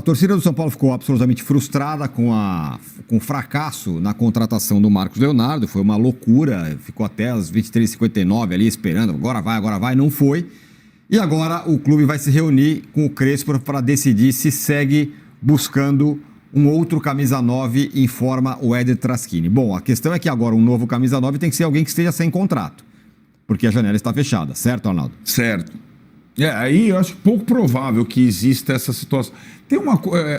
A torcida do São Paulo ficou absolutamente frustrada com o fracasso na contratação do Marcos Leonardo. Foi uma loucura, ficou até as 23h59 ali esperando, agora vai, não foi. E agora o clube vai se reunir com o Crespo para decidir se segue buscando um outro camisa 9, informa o Éder Traschini. Bom, a questão é que agora um novo camisa 9 tem que ser alguém que esteja sem contrato, porque a janela está fechada, certo, Arnaldo? Certo. Aí eu acho pouco provável que exista essa situação. Tem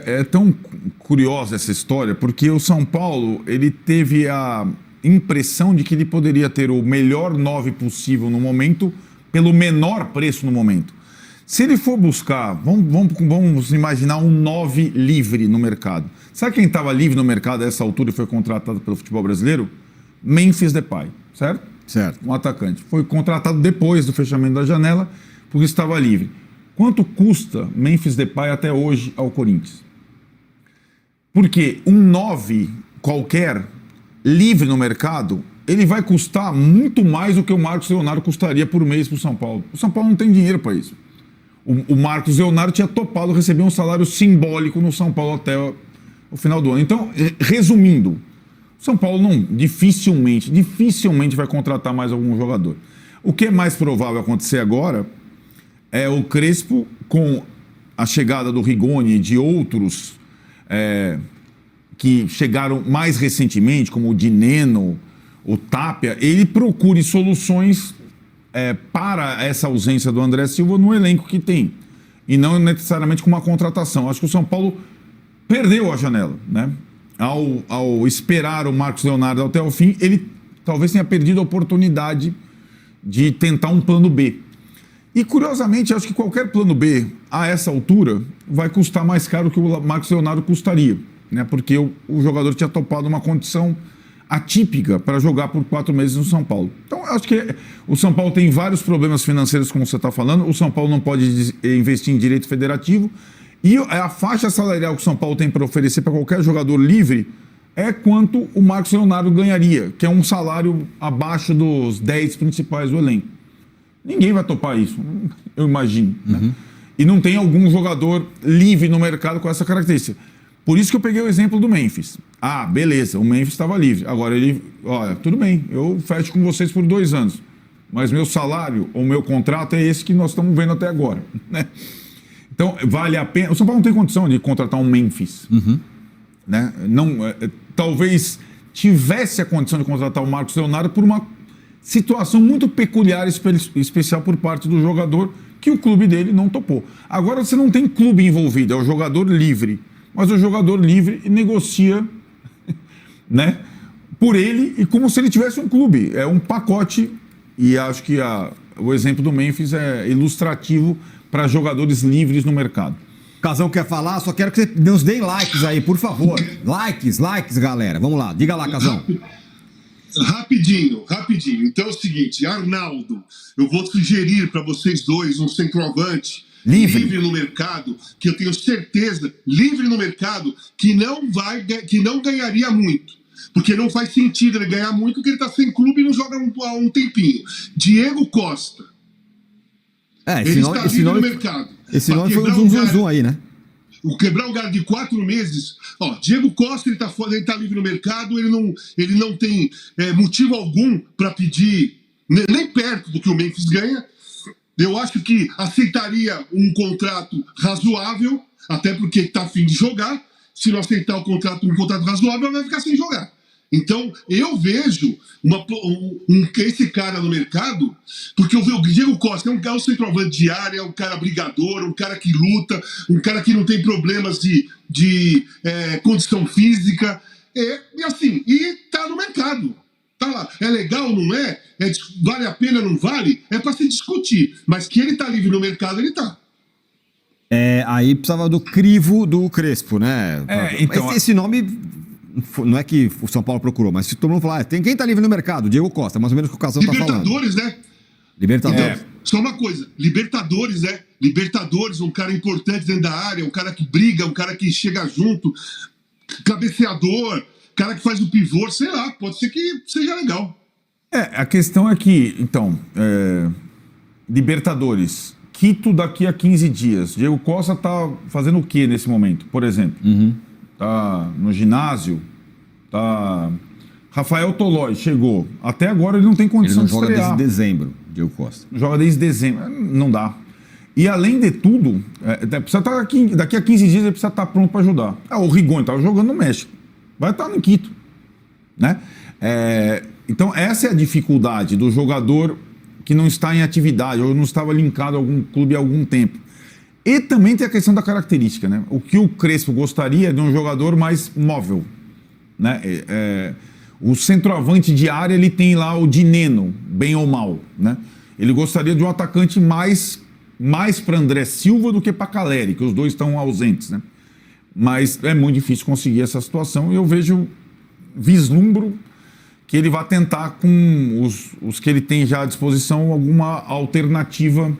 é tão curiosa essa história, porque o São Paulo, ele teve a impressão de que ele poderia ter o melhor 9 possível no momento, pelo menor preço no momento. Se ele for buscar, vamos imaginar um 9 livre no mercado. Sabe quem estava livre no mercado a essa altura e foi contratado pelo futebol brasileiro? Memphis Depay, certo? Certo. Um atacante. Foi contratado depois do fechamento da janela, porque estava livre. Quanto custa Memphis Depay até hoje ao Corinthians? Porque um 9 qualquer, livre no mercado, ele vai custar muito mais do que o Marcos Leonardo custaria por mês para o São Paulo. O São Paulo não tem dinheiro para isso. O Marcos Leonardo tinha topado receber um salário simbólico no São Paulo até o final do ano. Então, resumindo, o São Paulo dificilmente vai contratar mais algum jogador. O que é mais provável acontecer agora é o Crespo, com a chegada do Rigoni e de outros que chegaram mais recentemente, como o Dineno, o Tapia, ele procure soluções para essa ausência do André Silva no elenco que tem, e não necessariamente com uma contratação. Acho que o São Paulo perdeu a janela, né? Ao esperar o Marcos Leonardo até o fim, ele talvez tenha perdido a oportunidade de tentar um plano B. E, curiosamente, acho que qualquer plano B, a essa altura, vai custar mais caro que o Marcos Leonardo custaria, né? Porque o jogador tinha topado uma condição atípica para jogar por 4 meses no São Paulo. Então, acho que o São Paulo tem vários problemas financeiros, como você está falando. O São Paulo não pode investir em direito federativo. E a faixa salarial que o São Paulo tem para oferecer para qualquer jogador livre é quanto o Marcos Leonardo ganharia, que é um salário abaixo dos 10 principais do elenco. Ninguém vai topar isso, eu imagino. Uhum. Né? E não tem algum jogador livre no mercado com essa característica. Por isso que eu peguei o exemplo do Memphis. Ah, beleza, o Memphis estava livre. Agora ele, olha, tudo bem, eu fecho com vocês por 2 anos. Mas meu salário ou meu contrato é esse que nós estamos vendo até agora. Né? Então, vale a pena. O São Paulo não tem condição de contratar um Memphis. Uhum. Né? Não, talvez tivesse a condição de contratar o Marcos Leonardo por uma situação muito peculiar e especial por parte do jogador, que o clube dele não topou. Agora você não tem clube envolvido, é o jogador livre. Mas o jogador livre negocia, né, por ele e como se ele tivesse um clube. É um pacote, e acho que o exemplo do Memphis é ilustrativo para jogadores livres no mercado. Casão quer falar, só quero que você nos deem likes aí, por favor. Likes, galera. Vamos lá, diga lá, Casão. Rapidinho. Então é o seguinte, Arnaldo, eu vou sugerir para vocês dois um centroavante livre no mercado, que eu tenho certeza, livre no mercado, que não ganharia muito. Porque não faz sentido ele ganhar muito, porque ele está sem clube e não joga há um tempinho. Diego Costa. Ele está livre no mercado. Esse nome foi um zum aí, né? Quebrar um cara de 4 meses. Ó, Diego Costa, ele tá livre no mercado, ele não tem motivo algum para pedir nem perto do que o Memphis ganha. Eu acho que aceitaria um contrato razoável, até porque está a fim de jogar. Se não aceitar um contrato razoável, vai ficar sem jogar. Então, eu vejo esse cara no mercado, porque eu vejo o Diego Costa é um centroavante de área, um cara brigador, um cara que luta, um cara que não tem problemas de condição física, e tá no mercado. Tá lá. É legal, não é? Vale a pena, não vale? É para se discutir. Mas que ele tá livre no mercado, ele tá. Aí precisava do crivo do Crespo, né? Então, esse nome não é que o São Paulo procurou, mas se todo mundo falar, tem quem tá livre no mercado? Diego Costa, mais ou menos o que o Casão tá falando. Libertadores, né? Libertadores. Só uma coisa, Libertadores, né? Libertadores, um cara importante dentro da área, um cara que briga, um cara que chega junto, cabeceador, cara que faz o pivô, sei lá, pode ser que seja legal. A questão é que, então, Libertadores, Quito daqui a 15 dias. Diego Costa tá fazendo o que nesse momento, por exemplo? Tá no ginásio? Tá... Rafael Tolói chegou. Até agora ele não tem condição de estrear. Ele não joga desde dezembro, Diego Costa. Joga desde dezembro. Não dá. E além de tudo, precisa estar aqui, daqui a 15 dias ele precisa estar pronto para ajudar. O Rigoni estava jogando no México. Vai estar no Quito. Né? Então essa é a dificuldade do jogador que não está em atividade ou não estava linkado a algum clube há algum tempo. E também tem a questão da característica. Né? O que o Crespo gostaria é de um jogador mais móvel. Né? O centroavante de área, ele tem lá o Dineno, bem ou mal. Né? Ele gostaria de um atacante mais para André Silva do que para Caleri, que os dois estão ausentes. Né? Mas é muito difícil conseguir essa situação e eu vislumbro que ele vai tentar, com os que ele tem já à disposição, alguma alternativa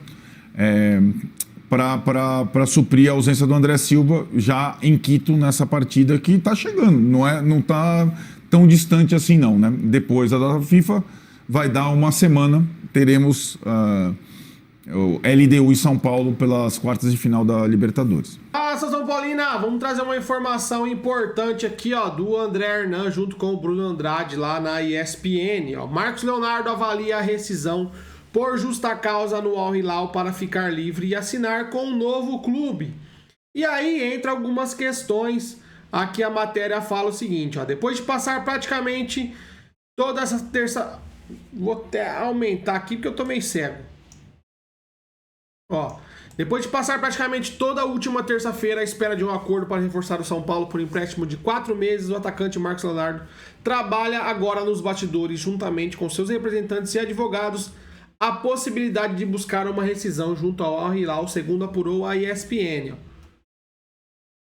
para suprir a ausência do André Silva já em Quito nessa partida que está chegando. Não está tão distante assim não. Né? Depois da data FIFA vai dar uma semana, teremos o LDU e São Paulo pelas quartas de final da Libertadores. São Paulina, vamos trazer uma informação importante aqui, ó, do André Hernan junto com o Bruno Andrade lá na ESPN. Ó. Marcos Leonardo avalia a rescisão por justa causa no Al Hilal para ficar livre e assinar com um novo clube. E aí entra algumas questões. Aqui a matéria fala o seguinte, ó, depois de passar praticamente toda essa terça... Vou até aumentar aqui porque eu tô meio cego. Ó, depois de passar praticamente toda a última terça-feira à espera de um acordo para reforçar o São Paulo por empréstimo de 4 meses, o atacante Marcos Leonardo trabalha agora nos bastidores juntamente com seus representantes e advogados a possibilidade de buscar uma rescisão junto ao Al Hilal, segundo apurou a ESPN.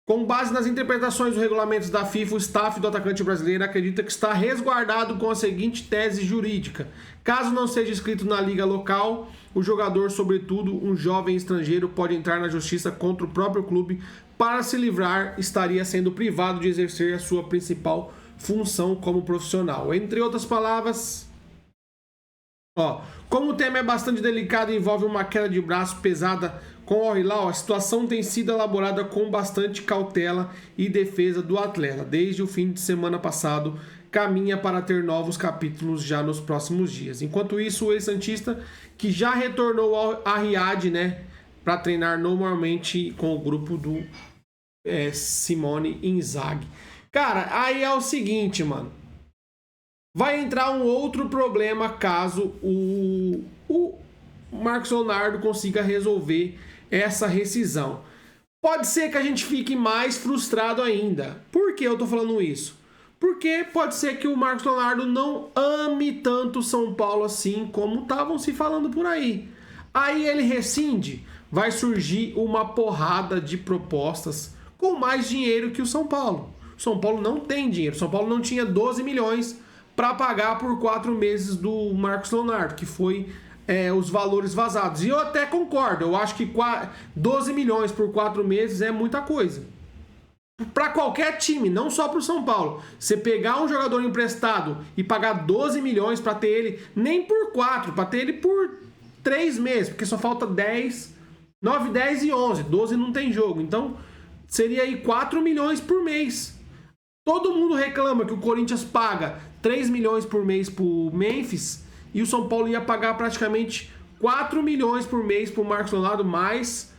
Com base nas interpretações dos regulamentos da FIFA, o staff do atacante brasileiro acredita que está resguardado com a seguinte tese jurídica. Caso não seja inscrito na liga local, o jogador, sobretudo um jovem estrangeiro, pode entrar na justiça contra o próprio clube. Para se livrar, estaria sendo privado de exercer a sua principal função como profissional. Entre outras palavras... como o tema é bastante delicado e envolve uma queda de braço pesada com o Al Hilal, a situação tem sido elaborada com bastante cautela e defesa do atleta. Desde o fim de semana passado, caminha para ter novos capítulos já nos próximos dias. Enquanto isso, o ex-santista, que já retornou a Riad, né, para treinar normalmente com o grupo do Simone Inzaghi. Cara, aí é o seguinte, mano. Vai entrar um outro problema caso o Marcos Leonardo consiga resolver essa rescisão. Pode ser que a gente fique mais frustrado ainda. Por que eu tô falando isso? Porque pode ser que o Marcos Leonardo não ame tanto São Paulo assim como estavam se falando por aí. Aí ele rescinde, vai surgir uma porrada de propostas com mais dinheiro que o São Paulo. O São Paulo não tem dinheiro. O São Paulo não tinha 12 milhões para pagar por 4 meses do Marcos Leonardo, que foi os valores vazados. E eu até concordo, eu acho que 12 milhões por 4 meses é muita coisa. Para qualquer time, não só para o São Paulo. Você pegar um jogador emprestado e pagar 12 milhões para ter ele, nem por 4, para ter ele por 3 meses, porque só falta 10, 9, 10 e 11, 12 não tem jogo. Então, seria aí 4 milhões por mês. Todo mundo reclama que o Corinthians paga 3 milhões por mês pro Memphis e o São Paulo ia pagar praticamente 4 milhões por mês pro Marcos Leonardo, mais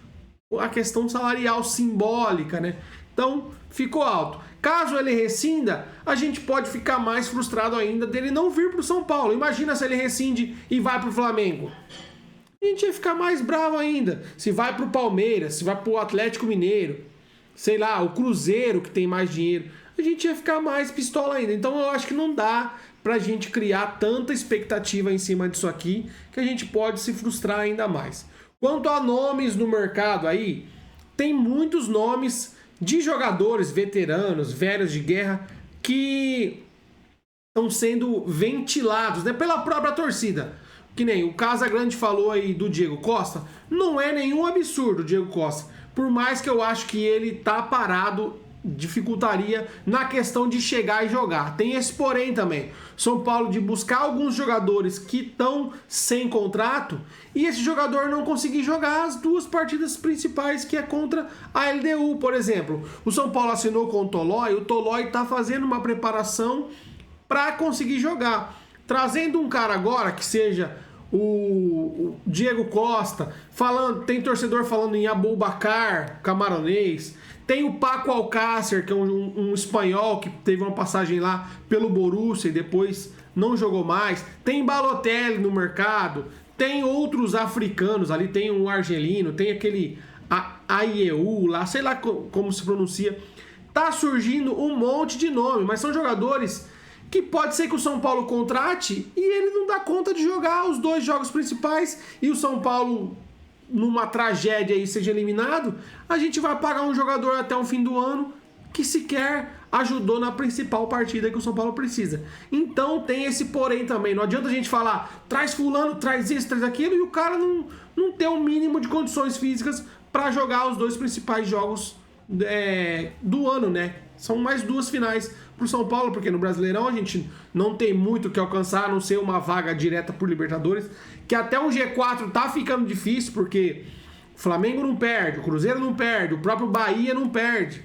a questão salarial simbólica, né? Então, ficou alto. Caso ele rescinda, a gente pode ficar mais frustrado ainda dele não vir pro São Paulo. Imagina se ele rescinde e vai pro Flamengo. A gente ia ficar mais bravo ainda. Se vai pro Palmeiras, se vai pro Atlético Mineiro, sei lá, o Cruzeiro que tem mais dinheiro, a gente ia ficar mais pistola ainda. Então eu acho que não dá pra gente criar tanta expectativa em cima disso aqui, que a gente pode se frustrar ainda mais. Quanto a nomes no mercado aí, tem muitos nomes de jogadores veteranos, velhos de guerra, que estão sendo ventilados, né, pela própria torcida. Que nem o Casagrande falou aí do Diego Costa, não é nenhum absurdo o Diego Costa. Por mais que eu acho que ele tá parado dificultaria na questão de chegar e jogar. Tem esse porém também. São Paulo de buscar alguns jogadores que estão sem contrato e esse jogador não conseguir jogar as duas partidas principais, que é contra a LDU, por exemplo. O São Paulo assinou com o Tolói está fazendo uma preparação para conseguir jogar. Trazendo um cara agora que seja o Diego Costa, tem torcedor falando em Aboubacar, camaronês. Tem o Paco Alcácer, que é um espanhol que teve uma passagem lá pelo Borussia e depois não jogou mais. Tem Balotelli no mercado. Tem outros africanos ali. Tem um argelino. Tem aquele Ayew lá. Sei lá como se pronuncia. Tá surgindo um monte de nome. Mas são jogadores que pode ser que o São Paulo contrate e ele não dá conta de jogar os 2 jogos principais e o São Paulo, numa tragédia aí, seja eliminado. A gente vai pagar um jogador até o fim do ano que sequer ajudou na principal partida que o São Paulo precisa. Então tem esse porém também. Não adianta a gente falar, traz fulano, traz isso, traz aquilo, e o cara não ter o mínimo de condições físicas para jogar os 2 principais jogos do ano, né? São mais 2 finais pro São Paulo, porque no Brasileirão a gente não tem muito o que alcançar, a não ser uma vaga direta por Libertadores, que até um G4 tá ficando difícil, porque o Flamengo não perde, o Cruzeiro não perde, o próprio Bahia não perde.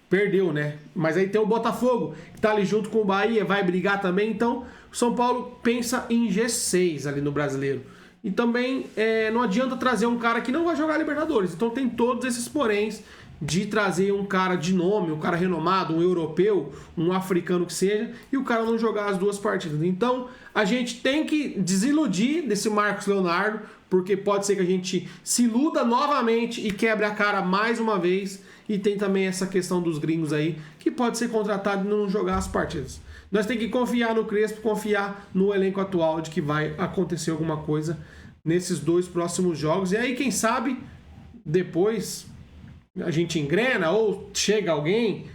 Perdeu, né? Mas aí tem o Botafogo, que tá ali junto com o Bahia, vai brigar também. Então, o São Paulo pensa em G6 ali no Brasileiro. E também não adianta trazer um cara que não vai jogar Libertadores. Então tem todos esses poréns de trazer um cara de nome, um cara renomado, um europeu, um africano que seja, e o cara não jogar as 2 partidas. Então, a gente tem que desiludir desse Marcos Leonardo, porque pode ser que a gente se iluda novamente e quebre a cara mais uma vez. E tem também essa questão dos gringos aí, que pode ser contratado e não jogar as partidas. Nós temos que confiar no Crespo, confiar no elenco atual de que vai acontecer alguma coisa nesses 2 próximos jogos. E aí, quem sabe, depois a gente engrena ou chega alguém,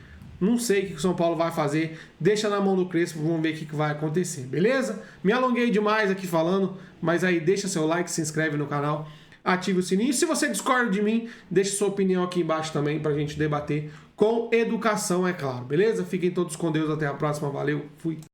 não sei o que o São Paulo vai fazer, deixa na mão do Crespo, vamos ver o que vai acontecer, beleza? Me alonguei demais aqui falando, mas aí deixa seu like, se inscreve no canal, ative o sininho. Se você discorda de mim, deixe sua opinião aqui embaixo também pra gente debater com educação, é claro, beleza? Fiquem todos com Deus, até a próxima, valeu, fui!